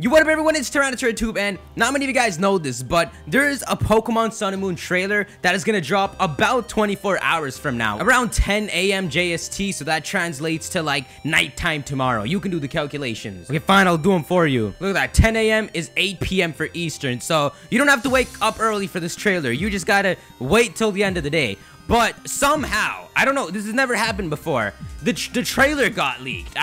You what up everyone, it's TyranitarTube, and not many of you guys know this, but there is a Pokemon Sun and Moon trailer that is gonna drop about 24 hours from now, around 10 a.m. JST, so that translates to like nighttime tomorrow. You can do the calculations. Okay, fine, I'll do them for you. Look at that, 10 a.m. is 8 p.m. for Eastern, so you don't have to wake up early for this trailer. You just gotta wait till the end of the day. But somehow, I don't know, this has never happened before, the trailer got leaked.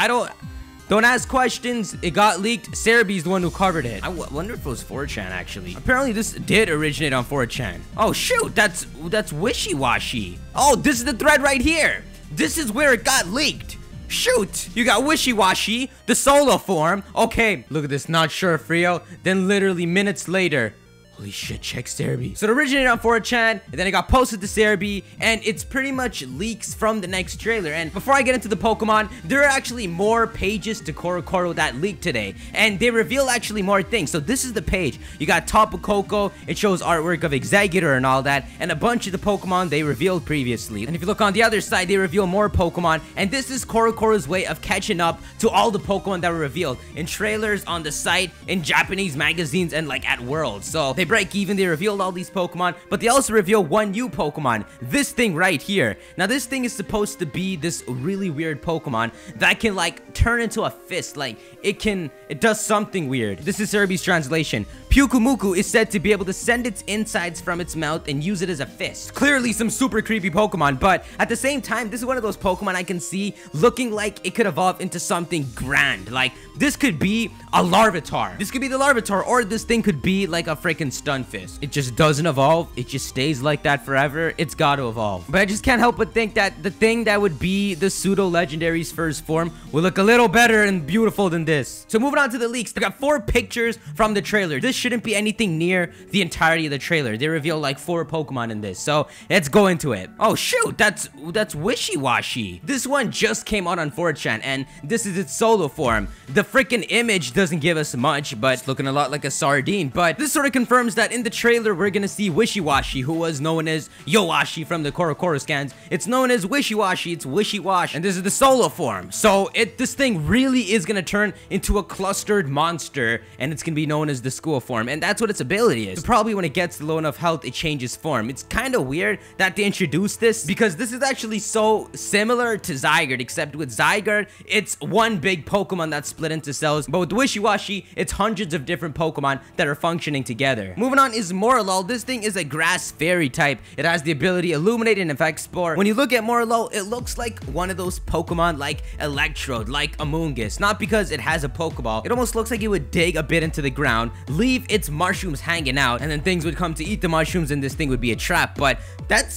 Don't ask questions. It got leaked. Cerebee's the one who covered it. I wonder if it was 4chan, actually. Apparently, this did originate on 4chan. Oh, shoot. That's Wishiwashi. Oh, this is the thread right here. This is where it got leaked. Shoot. You got Wishiwashi, the solo form. Okay, look at this. Not sure if real. Then literally minutes later, holy shit, check Cerebee. So it originated on 4chan, and then it got posted to Cerebee, and it's pretty much leaks from the next trailer. And before I get into the Pokemon, there are actually more pages to Korokoro that leaked today, and they reveal actually more things. So this is the page. You got Tapu Koko, it shows artwork of Exeggutor and all that, and a bunch of the Pokemon they revealed previously. And if you look on the other side, they reveal more Pokemon, and this is Korokoro's way of catching up to all the Pokemon that were revealed in trailers, on the site, in Japanese magazines, and like at Worlds. So they break even, they revealed all these Pokemon, but they also reveal one new Pokemon, this thing right here. Now this thing is supposed to be this really weird Pokemon that can like turn into a fist, like it does something weird. This is Cerebee's translation. Pyakumuku is said to be able to send its insides from its mouth and use it as a fist. Clearly some super creepy Pokemon, but at the same time, this is one of those Pokemon I can see looking like it could evolve into something grand. Like, this could be a Larvitar. This could be the Larvitar, or this thing could be like a freaking Stunfisk. It just doesn't evolve. It just stays like that forever. It's gotta evolve. But I just can't help but think that the thing that would be the pseudo-legendary's first form will look a little better and beautiful than this. So moving on to the leaks, I got 4 pictures from the trailer. This shouldn't be anything near the entirety of the trailer. They reveal like 4 Pokemon in this, so let's go into it. Oh shoot, that's Wishiwashi. This one just came out on 4chan, and this is its solo form. The freaking image doesn't give us much, but it's looking a lot like a sardine. But this sort of confirms that in the trailer we're gonna see Wishiwashi, who was known as Yowashi from the Korokoro scans. It's known as Wishiwashi. It's Wishiwashi, and this is the solo form. So this thing really is gonna turn into a clustered monster, and it's gonna be known as the school form, and that's what its ability is. So probably when it gets to low enough health, it changes form. It's kind of weird that they introduced this, because this is actually so similar to Zygarde, except with Zygarde, it's one big Pokemon that's split into cells, but with Wishiwashi, it's hundreds of different Pokemon that are functioning together. Moving on is Morelull. This thing is a grass fairy type. It has the ability Illuminate and Infect Spore. When you look at Morelull, it looks like one of those Pokemon like Electrode, like Amoonguss. Not because it has a Pokeball. It almost looks like it would dig a bit into the ground, leave its mushrooms hanging out, and then things would come to eat the mushrooms and this thing would be a trap. But that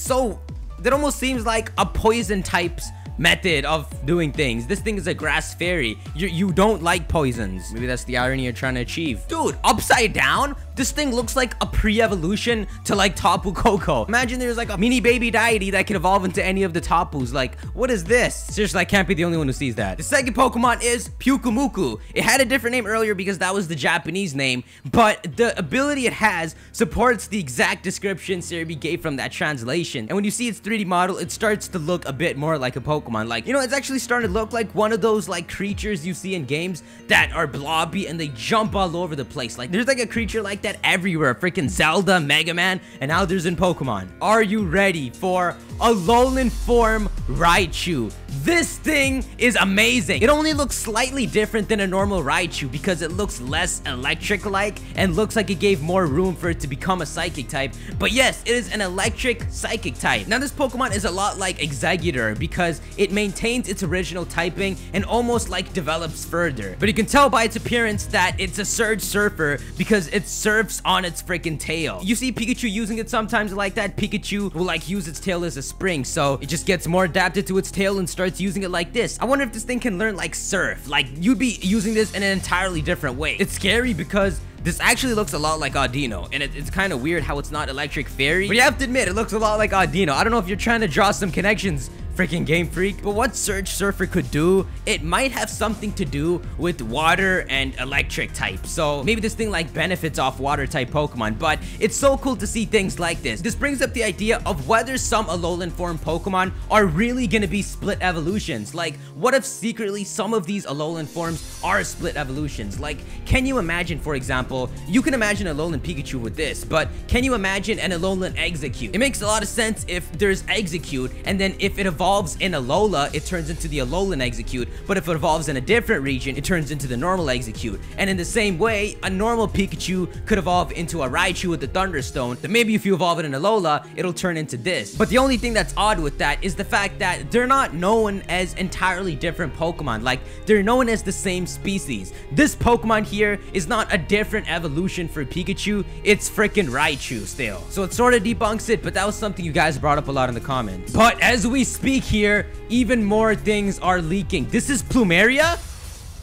almost seems like a poison type's method of doing things. This thing is a grass fairy. You don't like poisons. Maybe that's the irony you're trying to achieve. Dude, upside down? This thing looks like a pre-evolution to like Tapu Koko. Imagine there's like a mini baby deity that can evolve into any of the Tapus. Like, what is this? Seriously, I can't be the only one who sees that. The second Pokemon is Pyakumuku. It had a different name earlier because that was the Japanese name, but the ability it has supports the exact description Cerebee gave from that translation. And when you see its 3D model, it starts to look a bit more like a Pokemon. Like, you know, it's actually starting to look like one of those like creatures you see in games that are blobby and they jump all over the place. Like, there's like a creature like that everywhere. Freaking Zelda, Mega Man, and now there's in Pokemon. Are you ready for Alolan form RAICHU? This thing is amazing. It only looks slightly different than a normal RAICHU because it looks less electric-like and looks like it gave more room for it to become a psychic type. But yes, it is an electric psychic type. Now this Pokemon is a lot like Exeggutor because it maintains its original typing and almost like develops further. But you can tell by its appearance that it's a Surge Surfer because it surfs on its freaking tail. You see Pikachu using it sometimes like that. Pikachu will like use its tail as a spring, so it just gets more adapted to its tail and starts using it like this. I wonder if this thing can learn like surf. Like, you'd be using this in an entirely different way. It's scary because this actually looks a lot like Audino, and it's kind of weird how it's not electric fairy, but you have to admit it looks a lot like Audino. I don't know if you're trying to draw some connections freaking Game Freak. But what Surge Surfer could do, it might have something to do with water and electric type. So maybe this thing like benefits off water type Pokemon, but it's so cool to see things like this. This brings up the idea of whether some Alolan form Pokemon are really gonna be split evolutions. Like, what if secretly some of these Alolan forms are split evolutions? Like, can you imagine, for example, you can imagine Alolan Pikachu with this, but can you imagine an Alolan Execute? It makes a lot of sense if there's Execute, and then if it evolves in Alola, it turns into the Alolan Execute, but if it evolves in a different region, it turns into the normal Execute. And in the same way, a normal Pikachu could evolve into a Raichu with the Thunderstone, then maybe if you evolve it in Alola, it'll turn into this. But the only thing that's odd with that is the fact that they're not known as entirely different Pokemon. Like, they're known as the same species. This Pokemon here is not a different evolution for Pikachu, it's freaking Raichu still. So it sort of debunks it, but that was something you guys brought up a lot in the comments. But as we speak here, even more things are leaking. This is Plumeria?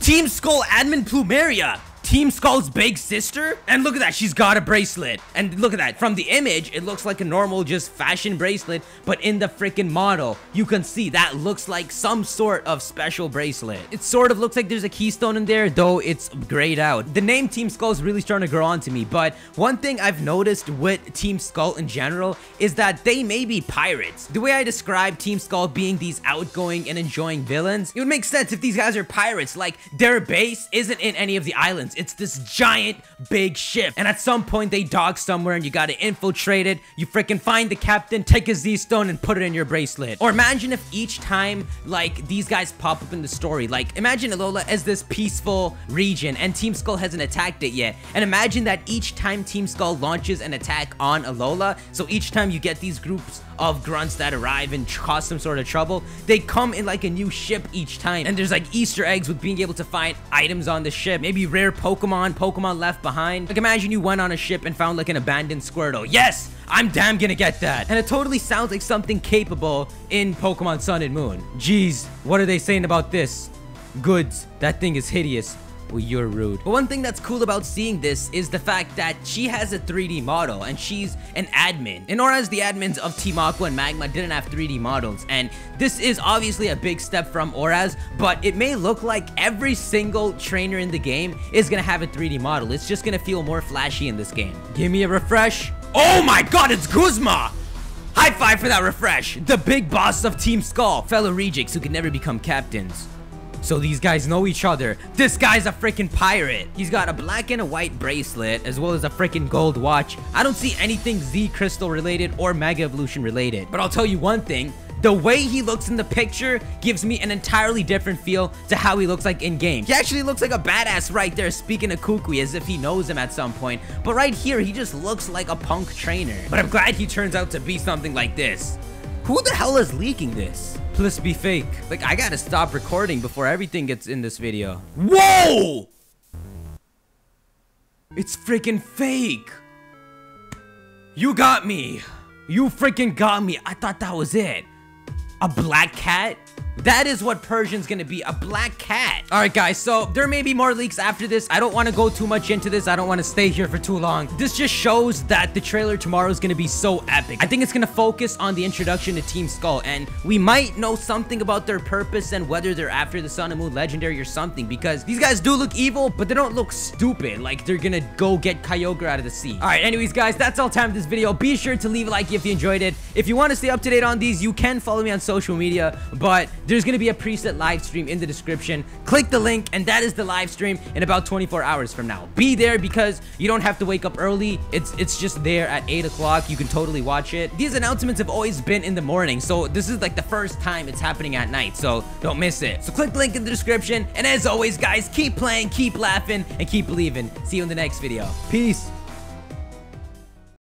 Team Skull admin Plumeria! Team Skull's big sister? And look at that, she's got a bracelet. And look at that, from the image, it looks like a normal just fashion bracelet, but in the freaking model, you can see that looks like some sort of special bracelet. It sort of looks like there's a keystone in there, though it's grayed out. The name Team Skull is really starting to grow on to me, but one thing I've noticed with Team Skull in general is that they may be pirates. The way I describe Team Skull being these outgoing and enjoying villains, it would make sense if these guys are pirates. Like, their base isn't in any of the islands. It's this giant big ship, and at some point they dock somewhere and you gotta infiltrate it. You freaking find the captain, take a Z-stone and put it in your bracelet. Or imagine if each time like these guys pop up in the story, like imagine Alola as this peaceful region and Team Skull hasn't attacked it yet, and imagine that each time Team Skull launches an attack on Alola, so each time you get these groups of grunts that arrive and cause some sort of trouble, they come in like a new ship each time, and there's like Easter eggs with being able to find items on the ship, maybe rare Pokemon left behind. Like, imagine you went on a ship and found like an abandoned Squirtle. Yes, I'm damn gonna get that. And it totally sounds like something capable in Pokemon Sun and Moon. Jeez, what are they saying about this? Goods, that thing is hideous. Well, you're rude. But one thing that's cool about seeing this is the fact that she has a 3D model and she's an admin. And whereas the admins of Team Aqua and Magma didn't have 3D models, and this is obviously a big step from Oraz, but it may look like every single trainer in the game is gonna have a 3D model. It's just gonna feel more flashy in this game. Give me a refresh. Oh my god, it's Guzma! High five for that refresh! The big boss of Team Skull, fellow rejects who can never become captains. So these guys know each other. This guy's a freaking pirate. He's got a black and a white bracelet, as well as a freaking gold watch. I don't see anything Z Crystal related or Mega Evolution related. But I'll tell you one thing. The way he looks in the picture gives me an entirely different feel to how he looks like in game. He actually looks like a badass right there, speaking to Kukui as if he knows him at some point. But right here, he just looks like a punk trainer. But I'm glad he turns out to be something like this. Who the hell is leaking this? Please be fake. Like, I gotta stop recording before everything gets in this video. Whoa! It's freaking fake. You got me. You freaking got me. I thought that was it. A black cat? That is what Persian's gonna be, a black cat. All right, guys, so there may be more leaks after this. I don't want to go too much into this. I don't want to stay here for too long. This just shows that the trailer tomorrow is gonna be so epic. I think it's gonna focus on the introduction to Team Skull, and we might know something about their purpose and whether they're after the Sun and Moon Legendary or something, because these guys do look evil, but they don't look stupid, like they're gonna go get Kyogre out of the sea. All right, anyways, guys, that's all time for this video. Be sure to leave a like if you enjoyed it. If you want to stay up to date on these, you can follow me on social media, but there's gonna be a preset live stream in the description. Click the link, and that is the live stream in about 24 hours from now. Be there because you don't have to wake up early. It's just there at 8 o'clock. You can totally watch it. These announcements have always been in the morning, so this is like the first time it's happening at night, so don't miss it. So click the link in the description, and as always, guys, keep playing, keep laughing, and keep believing. See you in the next video. Peace.